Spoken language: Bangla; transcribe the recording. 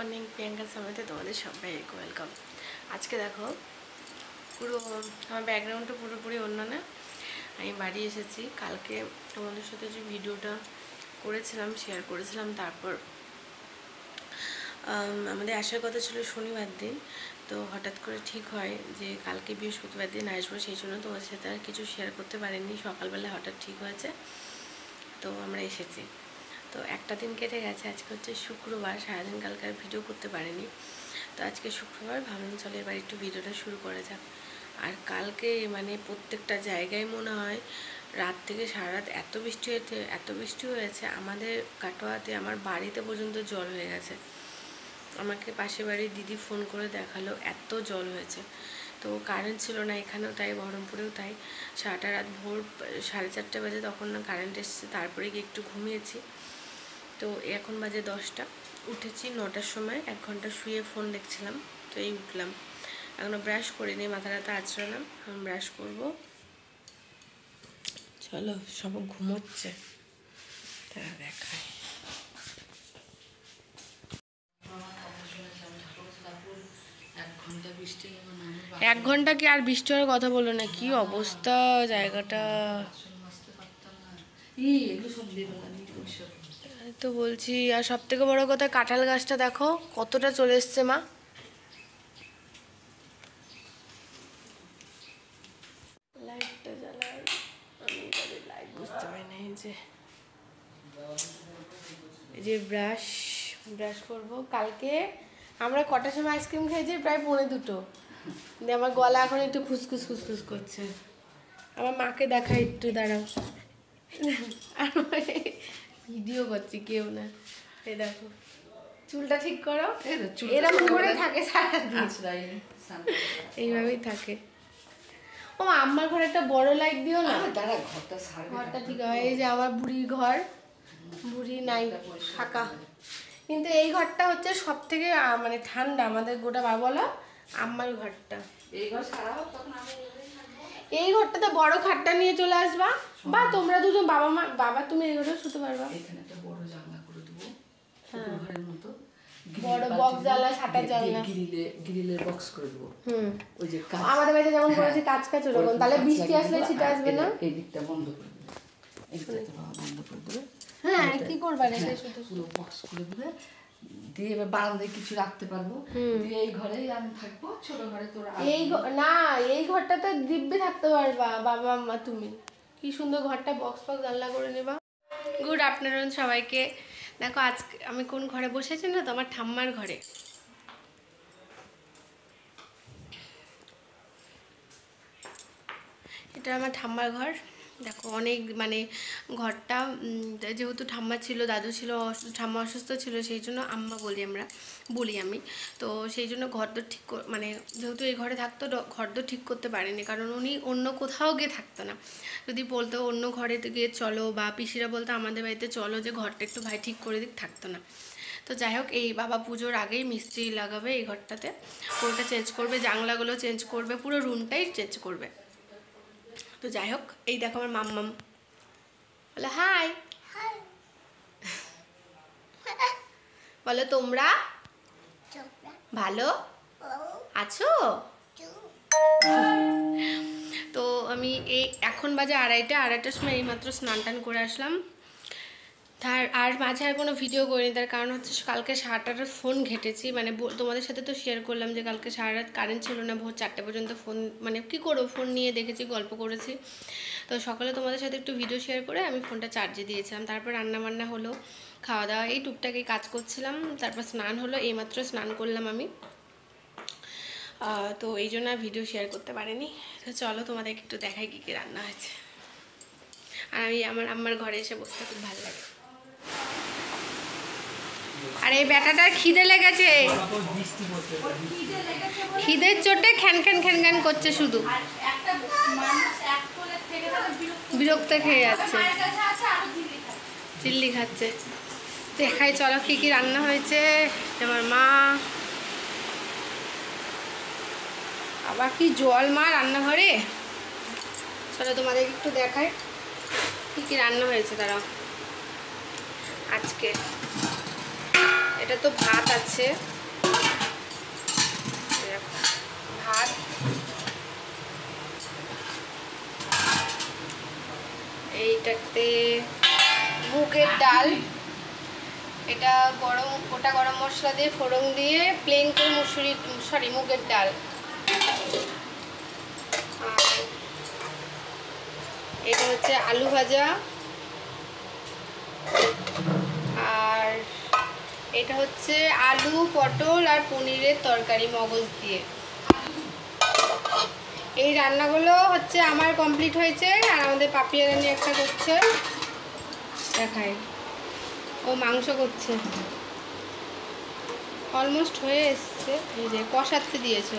মর্নিং প্রিয়াঙ্কা সমেতে তোমাদের সবাইকে ওয়েলকাম। আজকে দেখো পুরো আমার ব্যাকগ্রাউন্ডটা পুরোপুরি অন্য না। আমি বাড়ি এসেছি কালকে তোমাদের সাথে যে ভিডিওটা করেছিলাম শেয়ার করেছিলাম, তারপর আমাদের আসার কথা ছিল শনিবার দিন, তো হঠাৎ করে ঠিক হয় যে কালকে বৃহস্পতিবার দিন আসবো, সেই জন্য তোমাদের সাথে আর কিছু শেয়ার করতে পারিনি। সকালবেলা হঠাৎ ঠিক হয়েছে, তো আমরা এসেছি। তো একটা দিন কেটে গেছে, আজকে হচ্ছে শুক্রবার, সারাদিন কালকে আর ভিডিও করতে পারিনি। তো আজকে শুক্রবার ভাবলাম চলো এবার একটু ভিডিওটা শুরু করা যাক। আর কালকে মানে প্রত্যেকটা জায়গায় মনে হয় রাত থেকে সারা রাত এত বৃষ্টি হয়েছে আমাদের কাটোয়াতে, আমার বাড়িতে পর্যন্ত জল হয়ে গেছে। আমাকে পাশের বাড়ির দিদি ফোন করে দেখালো এত জল হয়েছে। তো কারেন্ট ছিল না, এখানেও তাই, বহরমপুরেও তাই। সারাটা রাত ভোর 4:30 বাজে তখন না কারেন্ট এসেছে, তারপরে গিয়ে একটু ঘুমিয়েছি। তো এখন বাজে 10টা, উঠেছি 9টার সময়, 1 ঘন্টা শুয়ে ফোন দেখছিলাম, তো এই উঠলাম। এখনও ব্রাশ করিনি, মাথাটা আঁচড়ালাম, এখন ব্রাশ করব। চলো সব ঘুমোচ্ছে, তারা দেখায়। 1 ঘন্টা কি আর বৃষ্টি হওয়ার কথা বলো না, কি অবস্থা জায়গাটা। তো বলছি, আর সব থেকে বড় কথা কাঁঠাল গাছটা দেখো কতটা চলে এসছে মা। লাইটটা জ্বালাই, আমি লাইট বুঝতে পারি না। এই যে ব্রাশ করবো। কালকে আমরা কটার সময় আইসক্রিম খেয়েছি? প্রায় 1:45। দিয়ে আমার গলা এখন একটু খুসখুস করছে। আমার মাকে দেখা, একটু দাঁড়াও, আর ভিডিও করছি, কেউ না। এই দেখো চুলটা ঠিক করো, এরকম করে থাকে সারাদিন, এইভাবেই থাকে। ও আমার ঘরে একটা বড় লাইট দিও না। ঘরটা ঠিক হয়। এই যে আমার বুড়ির ঘর, বুড়ি নাই, ফাঁকা। কিন্তু এই ঘরটা হচ্ছে সব থেকে মানে ঠান্ডা আমাদের গোটা বাবলা। আমার ঘরটা, এই ঘরটাতে বড় খাটটা নিয়ে চলে আসবা, বা তোমরা দুজন বাবা তুমি এই ঘরে শুতে পারবা। এখানে একটা বড় জানলা করে দেবো, ঘরের মতো বড় বক্স জানলা, ছাটার জানলা, গ্রিলের বক্স করে দেবো। ওই যে আমাদের বাড়িতে যেমন করেছে কাঁচ ওরকম, তাহলে বৃষ্টি আসলে ছিটে আসবে না। এই দিকটা বন্ধ করে দেবে, এই দিকটা বন্ধ করে দেবে। হ্যাঁ, কি করবা রে, শুধু পুরো বক্স করে দেবে, দিয়ে এবার বারান্দায় কিছু রাখতে পারবো। দিয়ে এই ঘরেই আমি থাকবো, ছোট ঘরে তোরা। না, এই ঘরটাতে দিব্যি থাকতে পারবা বাবা মা তুমি। কি সুন্দর ঘরটা, বক্স জানলা করে নেবা। গুড আফটারনুন সবাইকে। দেখো আজকে আমি কোন ঘরে বসেছি না, তো আমার ঠাম্মার ঘরে। এটা আমার ঠাম্মার ঘর। দেখো অনেক মানে ঘরটা, যেহেতু ঠাম্মা ছিল, দাদু ছিল, ঠাম্মা অসুস্থ ছিল, সেই জন্য আম্মা বলি আমি। তো সেই জন্য ঘর তো ঠিক মানে যেহেতু এই ঘরে থাকতো, ঘর তো ঠিক করতে পারেনি, কারণ উনি অন্য কোথাও গিয়ে থাকতো না। যদি বলতো অন্য ঘরে গিয়ে চলো, বা পিসিরা বলতো আমাদের বাড়িতে চলো, যে ঘরটা একটু ভাই ঠিক করে দিক, থাকতো না। তো যাই হোক, এই বাবা পুজোর আগেই মিস্ত্রি লাগাবে এই ঘরটাতে, পুরোটা চেঞ্জ করবে, জানলাগুলো চেঞ্জ করবে, পুরো রুমটাই চেঞ্জ করবে। তো যাই হোক, এই দেখো আমার মাম্মাম বলে হাই, বলো তোমরা ভালো আছো। তো আমি এখন বাজে 2:30টার সময় এইমাত্র স্নান টান করে আসলাম। আর মাঝে আর কোনো ভিডিও করিনি, তার কারণ হচ্ছে কালকে সারাটা রাত ফোন ঘেটেছি। মানে তোমাদের সাথে তো শেয়ার করলাম যে কালকে সারা রাত কারেন্ট ছিল না, ভোর 4টে পর্যন্ত ফোন, মানে কী করবো, ফোন নিয়ে দেখেছি, গল্প করেছি। তো সকালে তোমাদের সাথে একটু ভিডিও শেয়ার করে আমি ফোনটা চার্জে দিয়েছিলাম। তারপর রান্নাবান্না হলো, খাওয়া দাওয়া, এই টুকটাক কাজ করছিলাম। তারপর স্নান হলো, এইমাত্র স্নান করলাম আমি। তো এই জন্য আর ভিডিও শেয়ার করতে পারিনি। তো চলো তোমাদেরকে একটু দেখাই কী কী রান্না হয়েছে। আর আমি আমার ঘরে এসে বসতে খুব ভালো লাগে। আর এই ব্যাটাটার খিদে লেগেছে, খিদের চোটে খ্যান খ্যান করছে, শুধু বিরক্ত খেয়ে যাচ্ছে, চিল্লি খাচ্ছে। দেখাই চলো কি কি রান্না হয়েছে। আমার মা, আবার কি জল মা রান্নাঘরে, চলো তোমাদের একটু দেখাই কি কি রান্না হয়েছে। তারা আজকে এটা তো ভাত আছে, এটাতে মুগের ডাল, এটা গোটা গরম মশলা দিয়ে ফোড়ন দিয়ে প্লেন করে মুগের ডাল। আর এটা হচ্ছে আলু ভাজা, আর এটা হচ্ছে আলু পটল আর পনিরের তরকারি মগজ দিয়ে। এই রান্নাগুলো হচ্ছে আমার কমপ্লিট হয়েছে, আর আমাদের পাপিয়া রানী একটা করছে, দেখাই, ও মাংস করছে, অলমোস্ট হয়ে এসছে। এই যে কষাতে দিয়েছে।